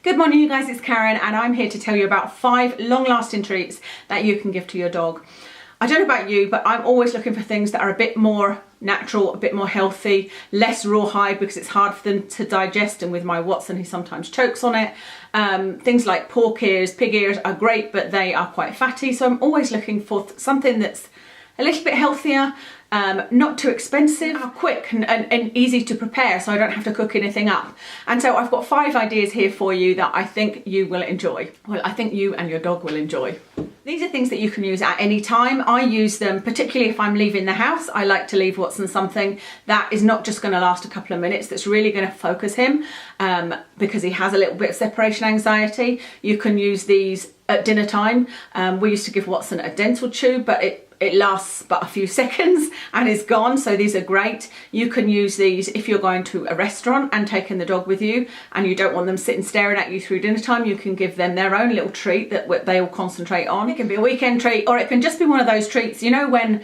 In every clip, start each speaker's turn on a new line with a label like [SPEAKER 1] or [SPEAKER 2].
[SPEAKER 1] Good morning you guys, it's Karen and I'm here to tell you about 5 long-lasting treats that you can give to your dog. I don't know about you, but I'm always looking for things that are a bit more natural, a bit more healthy, less rawhide because it's hard for them to digest, and with my Watson he sometimes chokes on it. Things like pork ears, pig ears are great, but they are quite fatty, so I'm always looking for something that's a little bit healthier, not too expensive, quick and easy to prepare, so I don't have to cook anything up. And so I've got 5 ideas here for you that I think you will enjoy. Well, I think you and your dog will enjoy. These are things that you can use at any time. I use them particularly if I'm leaving the house. I like to leave Watson something that is not just going to last a couple of minutes, that's really going to focus him, because he has a little bit of separation anxiety. You can use these at dinner time. We used to give Watson a dental chew, but it lasts but a few seconds and is gone, so these are great. You can use these if you're going to a restaurant and taking the dog with you and you don't want them sitting staring at you through dinner time. You can give them their own little treat that they will concentrate on. It can be a weekend treat, or it can just be one of those treats, you know, when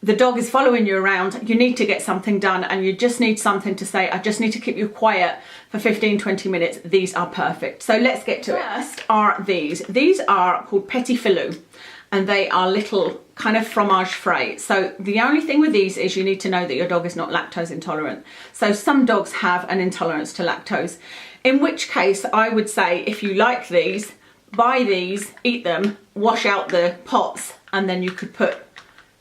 [SPEAKER 1] the dog is following you around, you need to get something done and you just need something to say, I just need to keep you quiet for 15-20 minutes. These are perfect. So let's get to it. First are these. These are called petit filou, and they are little kind of fromage frais. So the only thing with these is you need to know that your dog is not lactose intolerant. So some dogs have an intolerance to lactose, in which case I would say if you like these, buy these, eat them, wash out the pots, and then you could put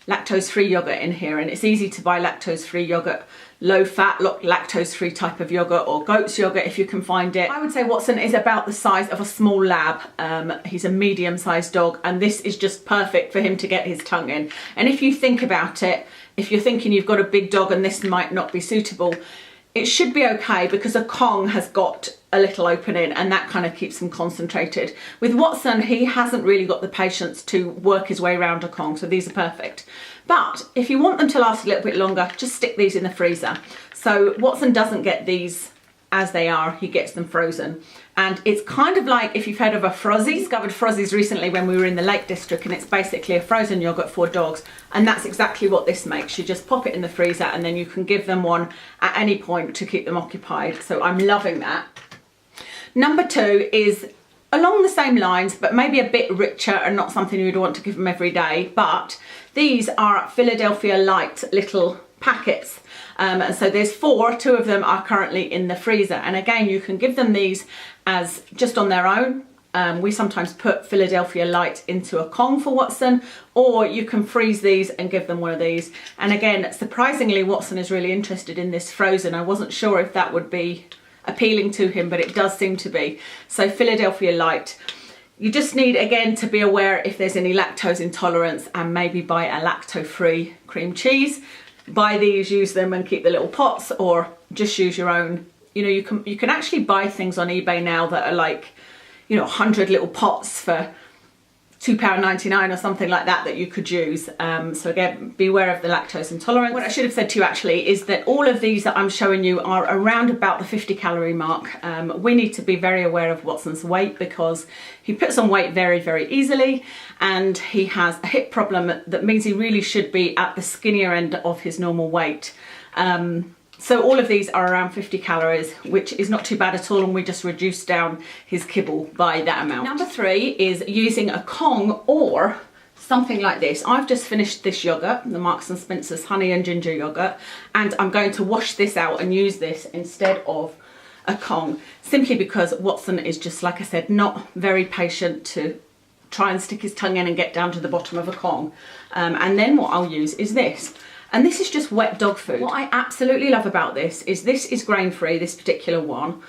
[SPEAKER 1] lactose-free yogurt in here. And it's easy to buy lactose-free yogurt, low-fat, lactose-free type of yogurt, or goat's yogurt if you can find it. I would say Watson is about the size of a small lab. He's a medium-sized dog, and this is just perfect for him to get his tongue in. And if you think about it, if you're thinking you've got a big dog and this might not be suitable, it should be okay because a Kong has got a little opening and that kind of keeps him concentrated. With Watson, he hasn't really got the patience to work his way around a Kong, so these are perfect. But if you want them to last a little bit longer, just stick these in the freezer. So Watson doesn't get these as they are, he gets them frozen. And it's kind of like if you've heard of a Frozzie. I discovered Frozzies recently when we were in the Lake District, and it's basically a frozen yogurt for dogs, and that's exactly what this makes. You just pop it in the freezer and then you can give them one at any point to keep them occupied. So I'm loving that. Number 2 is along the same lines, but maybe a bit richer and not something you'd want to give them every day, but these are Philadelphia Light little packets. And so there's 4, 2 of them are currently in the freezer, and again you can give them these as just on their own. We sometimes put Philadelphia Light into a Kong for Watson, or you can freeze these and give them one of these. And again, surprisingly, Watson is really interested in this frozen. I wasn't sure if that would be appealing to him, but it does seem to be. So Philadelphia Light. You just need, again, to be aware if there's any lactose intolerance, and maybe buy a lacto-free cream cheese. Buy these, use them and keep the little pots, or just use your own. You know, you can actually buy things on eBay now that are like, you know, 100 little pots for £2.99 or something like that you could use. So again, beware of the lactose intolerance. What I should have said to you actually is that all of these that I'm showing you are around about the 50 calorie mark. We need to be very aware of Watson's weight because he puts on weight very, very easily, and he has a hip problem that means he really should be at the skinnier end of his normal weight. So all of these are around 50 calories, which is not too bad at all, and we just reduce down his kibble by that amount. Number 3 is using a Kong or something like this. I've just finished this yogurt, the Marks & Spencer's honey and ginger yogurt, and I'm going to wash this out and use this instead of a Kong, simply because Watson is just, like I said, not very patient to try and stick his tongue in and get down to the bottom of a Kong. And then what I'll use is this. And this is just wet dog food. What I absolutely love about this is grain-free, this particular one.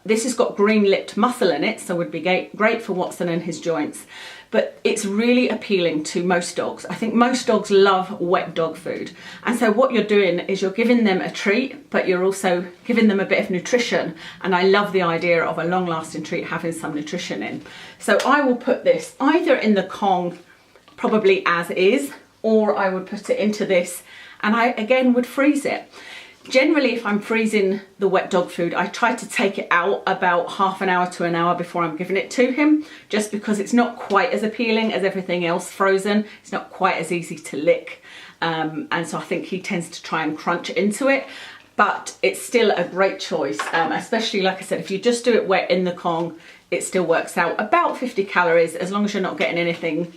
[SPEAKER 1] This has got green-lipped mussel in it, so would be great for Watson and his joints. But it's really appealing to most dogs. I think most dogs love wet dog food. And so what you're doing is you're giving them a treat, but you're also giving them a bit of nutrition. And I love the idea of a long-lasting treat having some nutrition in. So I will put this either in the Kong, probably as is, or I would put it into this, and I again would freeze it. Generally, if I'm freezing the wet dog food, I try to take it out about half an hour to an hour before I'm giving it to him, just because it's not quite as appealing as everything else frozen. It's not quite as easy to lick, and so I think he tends to try and crunch into it. but it's still a great choice, especially like I said, if you just do it wet in the Kong, it still works out about 50 calories as long as you're not getting anything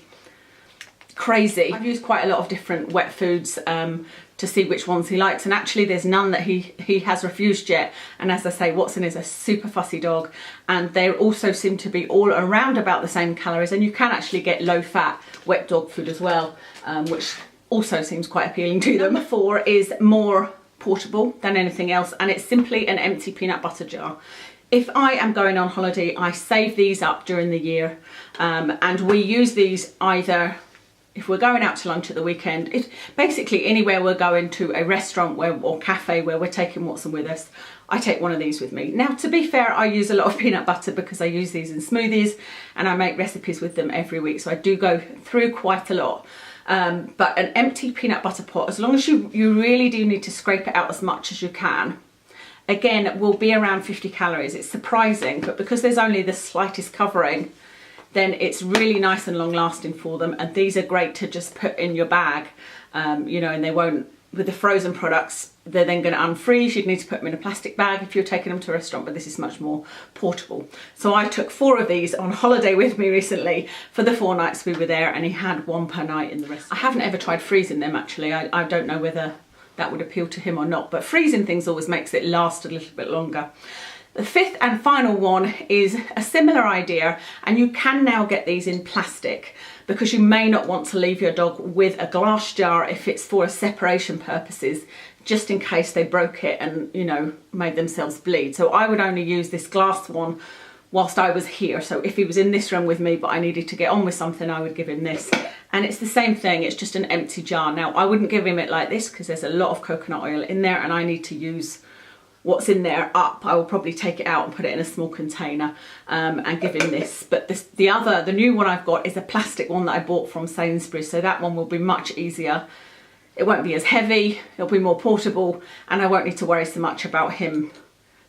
[SPEAKER 1] crazy. I've used quite a lot of different wet foods to see which ones he likes, and actually there's none that he has refused yet. And as I say, Watson is a super fussy dog, and they also seem to be all around about the same calories, and you can actually get low fat wet dog food as well, which also seems quite appealing to them. Number 4 is more portable than anything else, and it's simply an empty peanut butter jar. If I am going on holiday, I save these up during the year, and we use these either if we're going out to lunch at the weekend. It's basically anywhere we're going to, a restaurant or cafe where we're taking Watson with us, I take one of these with me. Now, to be fair, I use a lot of peanut butter because I use these in smoothies and I make recipes with them every week, so I do go through quite a lot. But an empty peanut butter pot, as long as you really do need to scrape it out as much as you can, again, will be around 50 calories. It's surprising, but because there's only the slightest covering, then it's really nice and long lasting for them. And these are great to just put in your bag, you know, and they won't, with the frozen products, they're then going to unfreeze. You'd need to put them in a plastic bag if you're taking them to a restaurant, but this is much more portable. So I took 4 of these on holiday with me recently for the 4 nights we were there, and he had 1 per night in the restaurant. I haven't ever tried freezing them actually. I don't know whether that would appeal to him or not, but freezing things always makes it last a little bit longer. The 5th and final one is a similar idea, and you can now get these in plastic because you may not want to leave your dog with a glass jar if it's for separation purposes, just in case they broke it and, you know, made themselves bleed. So I would only use this glass one whilst I was here. So if he was in this room with me but I needed to get on with something, I would give him this. And it's the same thing, it's just an empty jar. Now, I wouldn't give him it like this because there's a lot of coconut oil in there and I need to use what's in there up. I will probably take it out and put it in a small container and give him this. But the new one I've got is a plastic one that I bought from Sainsbury's, so that one will be much easier. It won't be as heavy, it'll be more portable, and I won't need to worry so much about him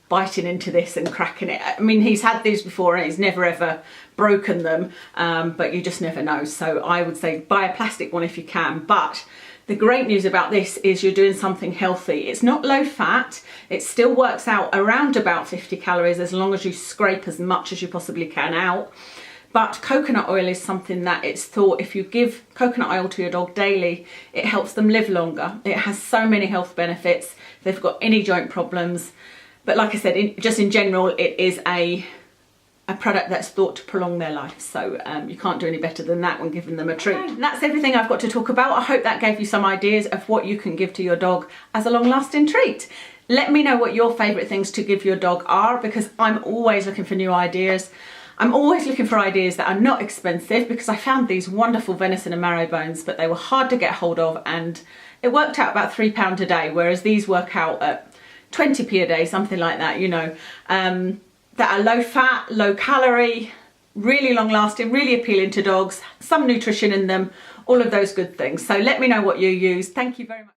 [SPEAKER 1] biting into this and cracking it. I mean, he's had these before and he's never ever broken them, but you just never know. So I would say buy a plastic one if you can. But the great news about this is you're doing something healthy. It's not low fat, it still works out around about 50 calories as long as you scrape as much as you possibly can out. But coconut oil is something that it's thought if you give coconut oil to your dog daily, it helps them live longer. It has so many health benefits. If they've got any joint problems. But like I said, just in general, it is a product that's thought to prolong their life. So you can't do any better than that when giving them a treat. And that's everything I've got to talk about. I hope that gave you some ideas of what you can give to your dog as a long-lasting treat. Let me know what your favourite things to give your dog are, because I'm always looking for new ideas. I'm always looking for ideas that are not expensive, because I found these wonderful venison and marrow bones, but they were hard to get hold of, and it worked out about £3 a day, whereas these work out at 20p a day, something like that, you know, that are low fat, low calorie, really long lasting, really appealing to dogs, some nutrition in them, all of those good things. So let me know what you use. Thank you very much.